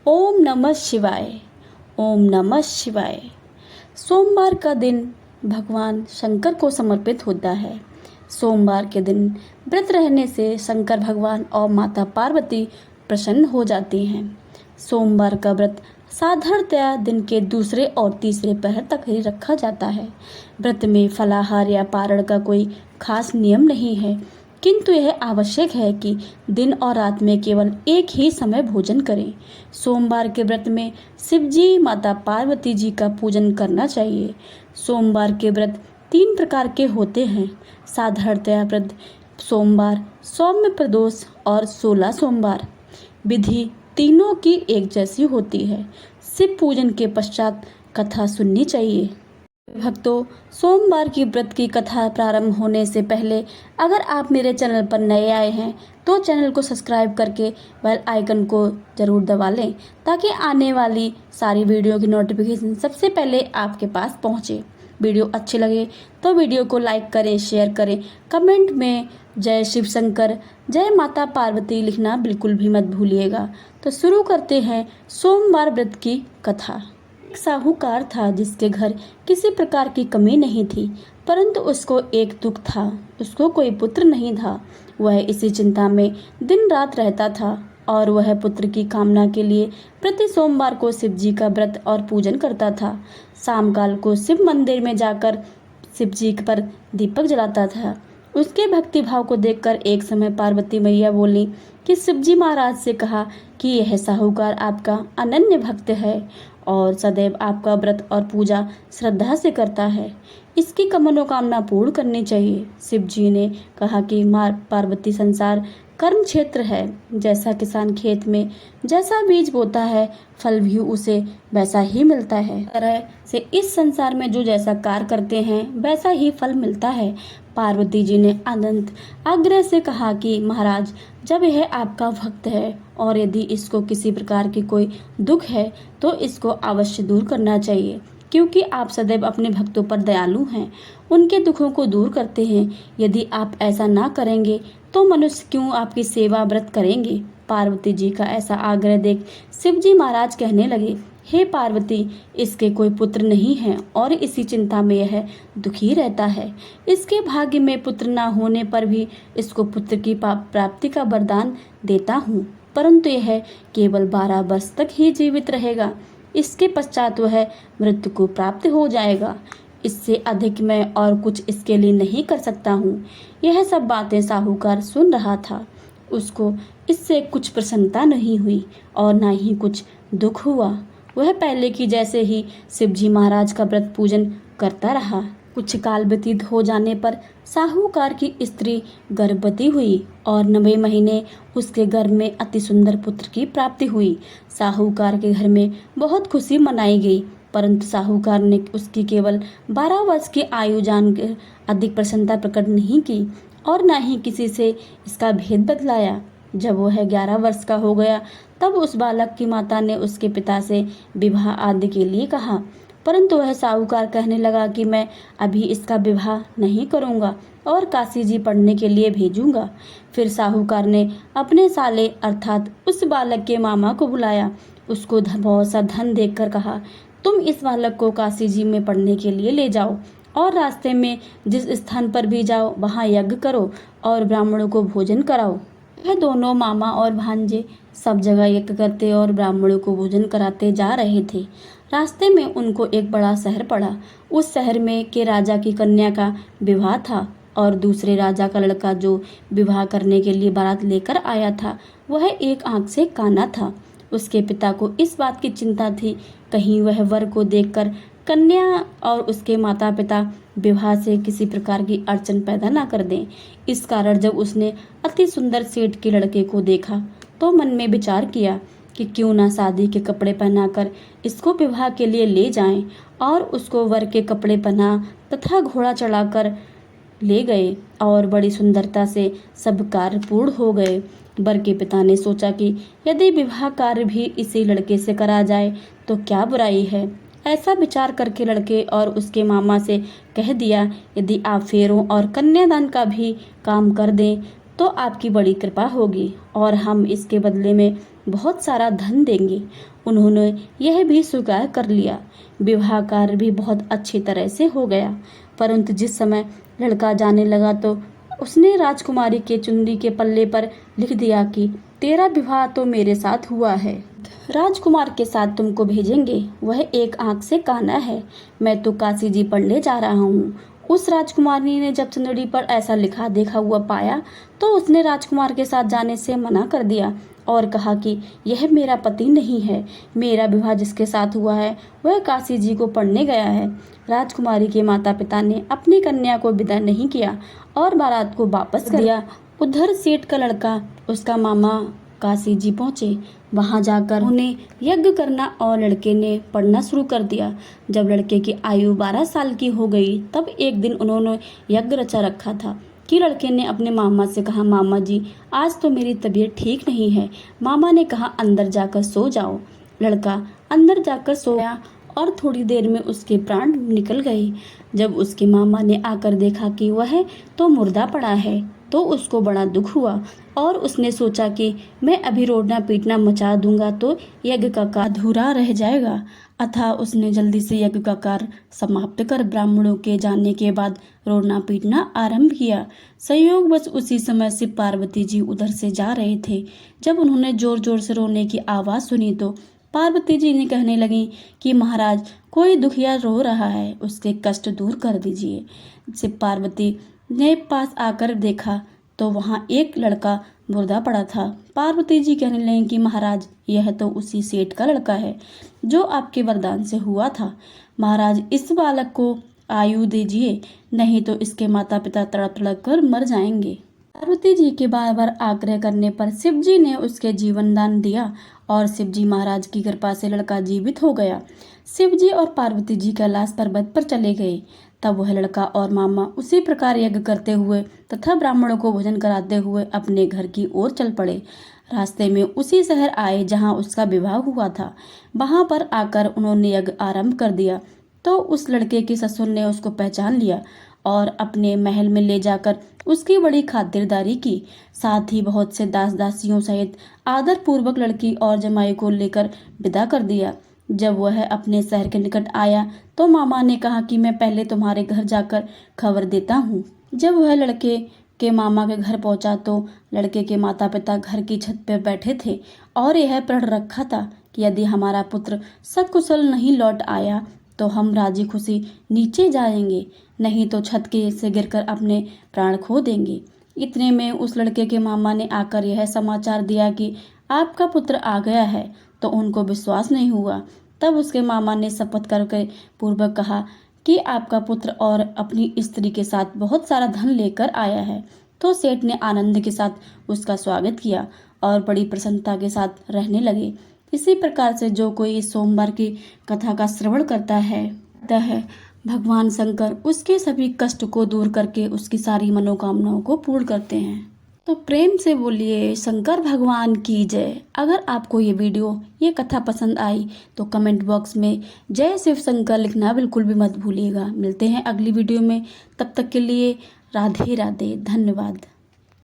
ओम नमः शिवाय। ओम नमः शिवाय। सोमवार का दिन भगवान शंकर को समर्पित होता है। सोमवार के दिन व्रत रहने से शंकर भगवान और माता पार्वती प्रसन्न हो जाती हैं। सोमवार का व्रत साधारणतया दिन के दूसरे और तीसरे पहर तक ही रखा जाता है। व्रत में फलाहार या पारण का कोई खास नियम नहीं है, किंतु यह आवश्यक है कि दिन और रात में केवल एक ही समय भोजन करें। सोमवार के व्रत में शिव जी, माता पार्वती जी का पूजन करना चाहिए। सोमवार के व्रत 3 प्रकार के होते हैं। साधारणतया व्रत सोमवार, सौम्य प्रदोष और 16 सोमवार। विधि तीनों की एक जैसी होती है। शिव पूजन के पश्चात कथा सुननी चाहिए। भक्तों, सोमवार की व्रत की कथा प्रारंभ होने से पहले अगर आप मेरे चैनल पर नए आए हैं तो चैनल को सब्सक्राइब करके बेल आइकन को ज़रूर दबा लें, ताकि आने वाली सारी वीडियो की नोटिफिकेशन सबसे पहले आपके पास पहुंचे। वीडियो अच्छी लगे तो वीडियो को लाइक करें, शेयर करें। कमेंट में जय शिव शंकर, जय माता पार्वती लिखना बिल्कुल भी मत भूलिएगा। तो शुरू करते हैं सोमवार व्रत की कथा। एक साहूकार था जिसके घर किसी प्रकार की कमी नहीं थी, परंतु उसको एक दुख था। उसको कोई पुत्र नहीं था। वह इसी चिंता में दिन रात रहता था और वह पुत्र की कामना के लिए प्रति सोमवार को शिव जी का व्रत और पूजन करता था। शाम काल को शिव मंदिर में जाकर शिव जी पर दीपक जलाता था। उसके भक्ति भाव को देखकर एक समय पार्वती मैया बोली कि शिवजी महाराज से कहा कि यह साहूकार आपका अनन्य भक्त है और सदैव आपका व्रत और पूजा श्रद्धा से करता है। इसकी मनोकामना पूर्ण करनी चाहिए। शिव जी ने कहा कि माँ पार्वती, संसार कर्म क्षेत्र है। जैसा किसान खेत में जैसा बीज बोता है, फल भी उसे वैसा ही मिलता है। तरह से इस संसार में जो जैसा कार्य करते हैं वैसा ही फल मिलता है। पार्वती जी ने अनंत आग्रह से कहा कि महाराज, जब यह आपका भक्त है और यदि इसको किसी प्रकार की कोई दुख है तो इसको अवश्य दूर करना चाहिए, क्योंकि आप सदैव अपने भक्तों पर दयालु हैं, उनके दुखों को दूर करते हैं। यदि आप ऐसा ना करेंगे तो मनुष्य क्यों आपकी सेवा व्रत करेंगे। पार्वती जी का ऐसा आग्रह देख शिव जी महाराज कहने लगे, हे पार्वती, इसके कोई पुत्र नहीं है और इसी चिंता में यह दुखी रहता है। इसके भाग्य में पुत्र न होने पर भी इसको पुत्र की प्राप्ति का वरदान देता हूँ, परंतु यह केवल 12 वर्ष तक ही जीवित रहेगा। इसके पश्चात वह मृत्यु को प्राप्त हो जाएगा। इससे अधिक मैं और कुछ इसके लिए नहीं कर सकता हूँ। यह सब बातें साहूकार सुन रहा था। उसको इससे कुछ प्रसन्नता नहीं हुई और ना ही कुछ दुख हुआ। वह पहले की जैसे ही शिवजी महाराज का व्रत पूजन करता रहा। कुछ काल व्यतीत हो जाने पर साहूकार की स्त्री गर्भवती हुई और 9वें महीने उसके गर्भ में अति सुंदर पुत्र की प्राप्ति हुई। साहूकार के घर में बहुत खुशी मनाई गई, परंतु साहूकार ने उसकी केवल 12 वर्ष की आयु जानकर अधिक प्रसन्नता प्रकट नहीं की और न ही किसी से इसका भेद बतलाया। जब वह 11 वर्ष का हो गया तब उस बालक की माता ने उसके पिता से विवाह आदि के लिए कहा, परंतु वह साहूकार कहने लगा कि मैं अभी इसका विवाह नहीं करूंगा और काशी जी पढ़ने के लिए भेजूंगा। फिर साहूकार ने अपने साले अर्थात उस बालक के मामा को बुलाया। उसको बहुत सा धन देकर कहा, तुम इस बालक को काशी जी में पढ़ने के लिए ले जाओ और रास्ते में जिस स्थान पर भी जाओ वहाँ यज्ञ करो और ब्राह्मणों को भोजन कराओ। यह दोनों मामा और भांजे सब जगह यज्ञ करते और ब्राह्मणों को भोजन कराते जा रहे थे। रास्ते में उनको एक बड़ा शहर पड़ा। उस शहर में के राजा की कन्या का विवाह था और दूसरे राजा का लड़का जो विवाह करने के लिए बारात लेकर आया था वह एक आंख से काना था। उसके पिता को इस बात की चिंता थी कहीं वह वर को देखकर कन्या और उसके माता पिता विवाह से किसी प्रकार की अड़चन पैदा ना कर दें। इस कारण जब उसने अति सुंदर सेठ के लड़के को देखा तो मन में विचार किया कि क्यों ना शादी के कपड़े पहनाकर इसको विवाह के लिए ले जाएं, और उसको वर के कपड़े पहना तथा घोड़ा चढ़ाकर ले गए और बड़ी सुंदरता से सब कार्य पूर्ण हो गए। वर के पिता ने सोचा कि यदि विवाह कार्य भी इसी लड़के से करा जाए तो क्या बुराई है। ऐसा विचार करके लड़के और उसके मामा से कह दिया, यदि आप फेरों और कन्यादान का भी काम कर दें तो आपकी बड़ी कृपा होगी और हम इसके बदले में बहुत सारा धन देंगे। उन्होंने यह भी स्वीकार कर लिया। विवाह कार्य भी बहुत अच्छी तरह से हो गया। परंतु जिस समय लड़का जाने लगा तो उसने राजकुमारी के चुनरी के पल्ले पर लिख दिया कि तेरा विवाह तो मेरे साथ हुआ है। राजकुमार के साथ तुमको भेजेंगे, वह एक आंख से काना है। मैं तो काशी जी पढ़ने जा रहा हूँ। उस राजकुमारी ने जब चुनरी पर ऐसा लिखा देखा हुआ पाया तो उसने राजकुमार के साथ जाने से मना कर दिया और कहा कि यह मेरा पति नहीं है। मेरा विवाह जिसके साथ हुआ है वह काशी जी को पढ़ने गया है। राजकुमारी के माता पिता ने अपनी कन्या को विदा नहीं किया और बारात को वापस कर दिया। उधर सेठ का लड़का, उसका मामा काशी जी पहुंचे। वहां जाकर उन्हें यज्ञ करना और लड़के ने पढ़ना शुरू कर दिया। जब लड़के की आयु 12 साल की हो गई तब एक दिन उन्होंने यज्ञ रचा रखा था कि लड़के ने अपने मामा से कहा, मामा जी आज तो मेरी तबीयत ठीक नहीं है। मामा ने कहा अंदर जाकर सो जाओ। लड़का अंदर जाकर सोया और थोड़ी देर में उसके प्राण निकल गए। जब उसके मामा ने आकर देखा कि वह तो मुर्दा पड़ा है तो उसको बड़ा दुख हुआ और उसने सोचा कि मैं अभी रोना पीटना मचा दूंगा तो यज्ञ का कार्य अधूरा रह जाएगा। अतः उसने जल्दी से यज्ञ का कार्य समाप्त कर ब्राह्मणों के जाने के बाद रोना पीटना आरंभ किया। संयोगवश उसी समय शिव पार्वती जी उधर से जा रहे थे। जब उन्होंने जोर जोर से रोने की आवाज़ सुनी तो पार्वती जी ने कहने लगी कि महाराज कोई दुखिया रो रहा है, उसके कष्ट दूर कर दीजिए। शिव पार्वती ने पास आकर देखा तो वहाँ एक लड़का मुर्दा पड़ा था। पार्वती जी कहने लगी कि महाराज यह तो उसी सेठ का लड़का है जो आपके वरदान से हुआ था। महाराज इस बालक को आयु दीजिए, नहीं तो इसके माता पिता तड़प तड़प कर मर जाएंगे। पार्वती जी के बार बार आग्रह करने पर शिव जी ने उसके जीवन दान दिया और शिव जी महाराज की कृपा से लड़का जीवित हो गया। शिव जी और पार्वती जी कैलाश पर्वत पर चले गए। तब वह लड़का और मामा उसी प्रकार यज्ञ करते हुए तथा ब्राह्मणों को भोजन कराते हुए अपने घर की ओर चल पड़े। रास्ते में उसी शहर आए जहाँ उसका विवाह हुआ था। वहाँ पर आकर उन्होंने यज्ञ आरंभ कर दिया तो उस लड़के के ससुर ने उसको पहचान लिया और अपने महल में ले जाकर उसकी बड़ी खातिरदारी की। साथ ही बहुत से दास दासियों सहित आदर पूर्वक लड़की और जमाई को लेकर विदा कर दिया। जब वह अपने शहर के निकट आया तो मामा ने कहा कि मैं पहले तुम्हारे घर जाकर खबर देता हूँ। जब वह लड़के के मामा के घर पहुंचा तो लड़के के माता पिता घर की छत पर बैठे थे और यह प्रण रखा था कि यदि हमारा पुत्र सकुशल नहीं लौट आया तो हम राजी खुशी नीचे जाएंगे, नहीं तो छत के से गिरकर अपने प्राण खो देंगे। इतने में उस लड़के के मामा ने आकर यह समाचार दिया कि आपका पुत्र आ गया है, तो उनको विश्वास नहीं हुआ। तब उसके मामा ने शपथ करके पूर्वक कहा कि आपका पुत्र और अपनी स्त्री के साथ बहुत सारा धन लेकर आया है। तो सेठ ने आनंद के साथ उसका स्वागत किया और बड़ी प्रसन्नता के साथ रहने लगे। इसी प्रकार से जो कोई इस सोमवार की कथा का श्रवण करता है भगवान शंकर उसके सभी कष्ट को दूर करके उसकी सारी मनोकामनाओं को पूर्ण करते हैं। तो प्रेम से बोलिए शंकर भगवान की जय। अगर आपको ये कथा पसंद आई तो कमेंट बॉक्स में जय शिव शंकर लिखना बिल्कुल भी मत भूलिएगा। मिलते हैं अगली वीडियो में, तब तक के लिए राधे राधे, धन्यवाद।